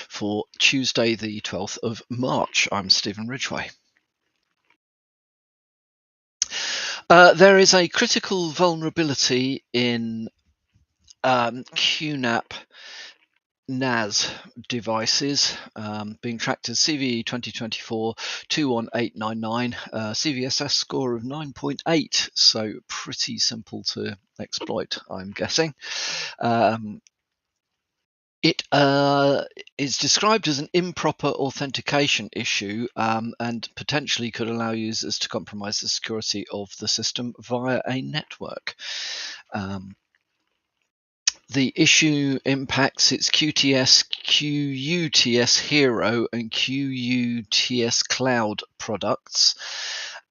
for Tuesday, the 12th of March. I'm Stephen Ridgway. There is a critical vulnerability in QNAP NAS devices being tracked as CVE 2024-21899, CVSS score of 9.8, so pretty simple to exploit, I'm guessing. It is described as an improper authentication issue and potentially could allow users to compromise the security of the system via a network. The issue impacts its QTS, QUTS Hero, and QUTS Cloud products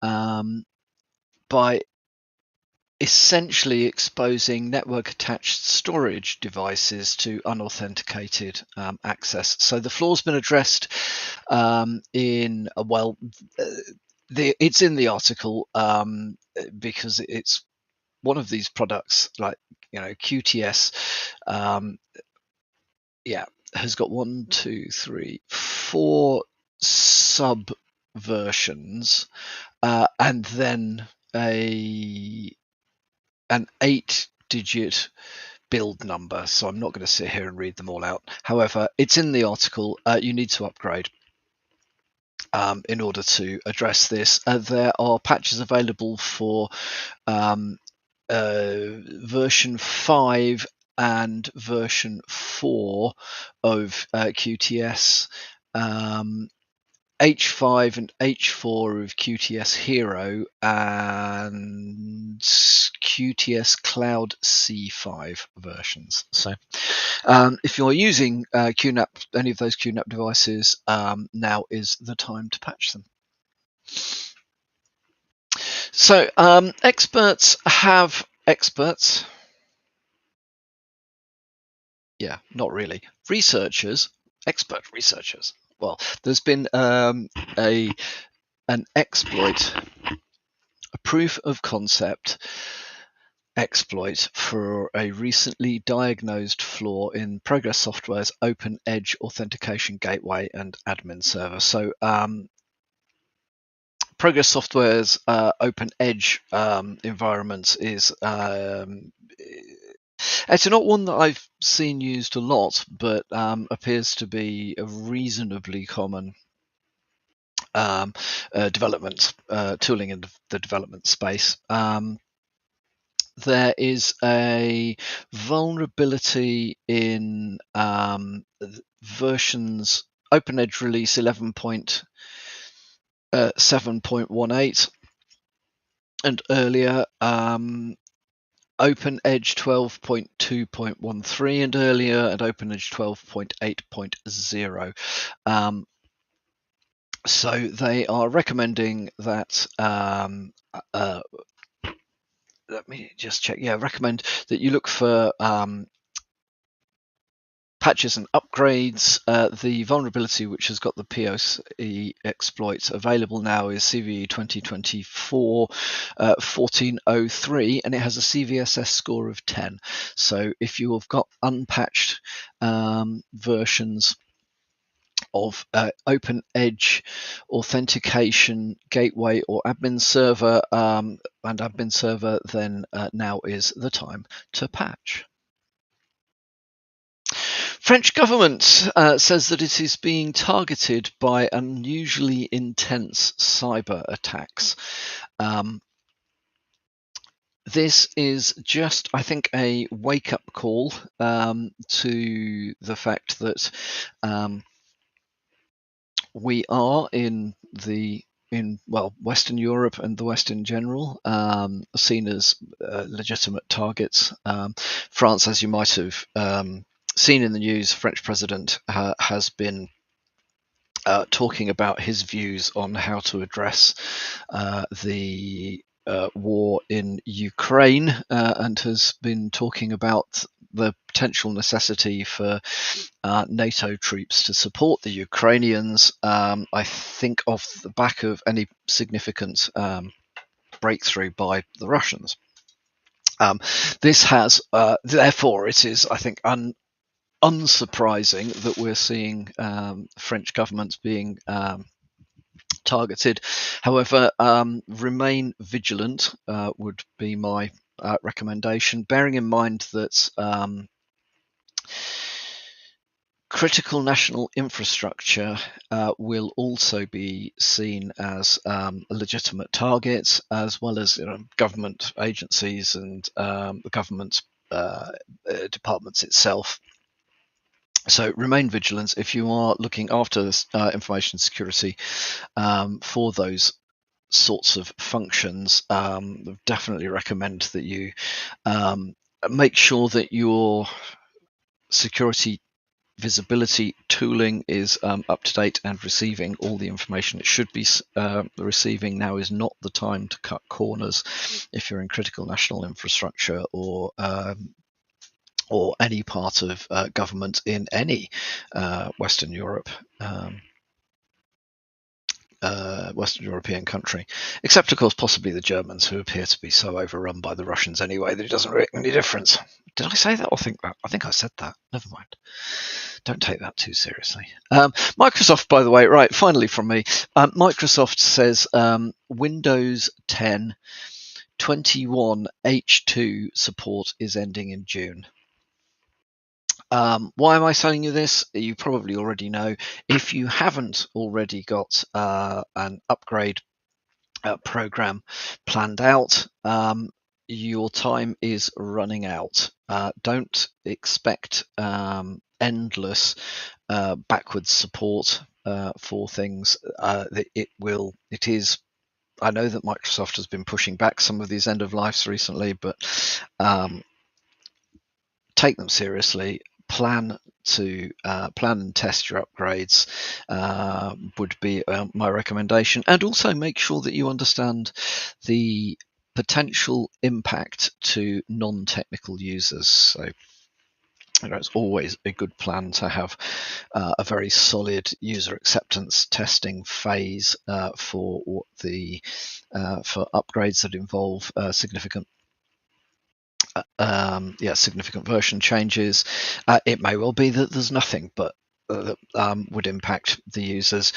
by essentially exposing network-attached storage devices to unauthenticated access. So the flaw's been addressed it's in the article because it's one of these products, like QTS, has got 4 sub versions, and then an 8-digit build number. So I'm not going to sit here and read them all out. However, it's in the article. You need to upgrade in order to address this. There are patches available for version 5 and version 4 of QTS, H5 and H4 of QTS Hero, and QTS Cloud C5 versions. So if you're using QNAP, any of those QNAP devices, now is the time to patch them. So experts. Yeah, not really. Expert researchers. Well, there's been an exploit, a proof of concept exploit for a recently diagnosed flaw in Progress Software's Open Edge authentication gateway and admin server. So Progress Software's Open Edge environment is it's not one that I've seen used a lot, but appears to be a reasonably common development tooling in the development space. There is a vulnerability in versions Open Edge release 11.7.18 and earlier, Open Edge 12.2.13 and earlier, and Open Edge 12.8.0. So they are recommending that let me just check. Yeah, recommend that you look for patches and upgrades. The vulnerability which has got the POC exploit available now is CVE 2024-1403, and it has a CVSS score of 10. So if you have got unpatched versions of Open Edge authentication gateway or admin server then now is the time to patch. French government says that it is being targeted by unusually intense cyber attacks. This is just, I think, a wake-up call to the fact that we are in Western Europe and the West in general, seen as legitimate targets. France, as you might have seen in the news, French president has been talking about his views on how to address the war in Ukraine, and has been talking about the potential necessity for NATO troops to support the Ukrainians, I think off the back of any significant breakthrough by the Russians. This has, therefore, it is, I think, unsurprising that we're seeing French governments being targeted. However, remain vigilant would be my recommendation, bearing in mind that critical national infrastructure will also be seen as legitimate targets, as well as government agencies and the government departments itself. So remain vigilant if you are looking after information security for those sorts of functions. Definitely recommend that you make sure that your security visibility tooling is up to date and receiving all the information it should be receiving. Now is not the time to cut corners if you're in critical national infrastructure or any part of government in any Western European country, except of course possibly the Germans, who appear to be so overrun by the Russians anyway that it doesn't make any difference. Did I say that or think that? I think I said that. Never mind. Don't take that too seriously. Microsoft, by the way, right, finally from me. Microsoft says Windows 10 21 H2 support is ending in June. Why am I telling you this? You probably already know. If you haven't already got an upgrade program planned out, your time is running out. Don't expect endless backwards support for things. It is. I know that Microsoft has been pushing back some of these end of lives recently, but take them seriously. Plan and test your upgrades would be my recommendation, and also make sure that you understand the potential impact to non-technical users. So it's always a good plan to have a very solid user acceptance testing phase for upgrades that involve significant version changes. It may well be that there's nothing but would impact the users,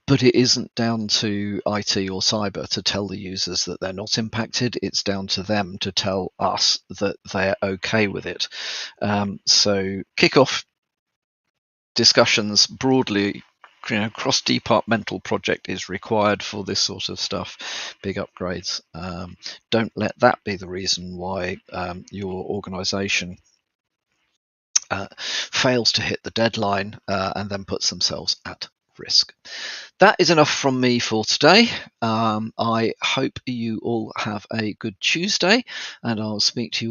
but it isn't down to IT or cyber to tell the users that they're not impacted. It's down to them to tell us that they're okay with it. So kick off discussions broadly. Cross-departmental project is required for this sort of stuff, big upgrades. Don't let that be the reason why your organization fails to hit the deadline and then puts themselves at risk. That is enough from me for today. I hope you all have a good Tuesday, and I'll speak to you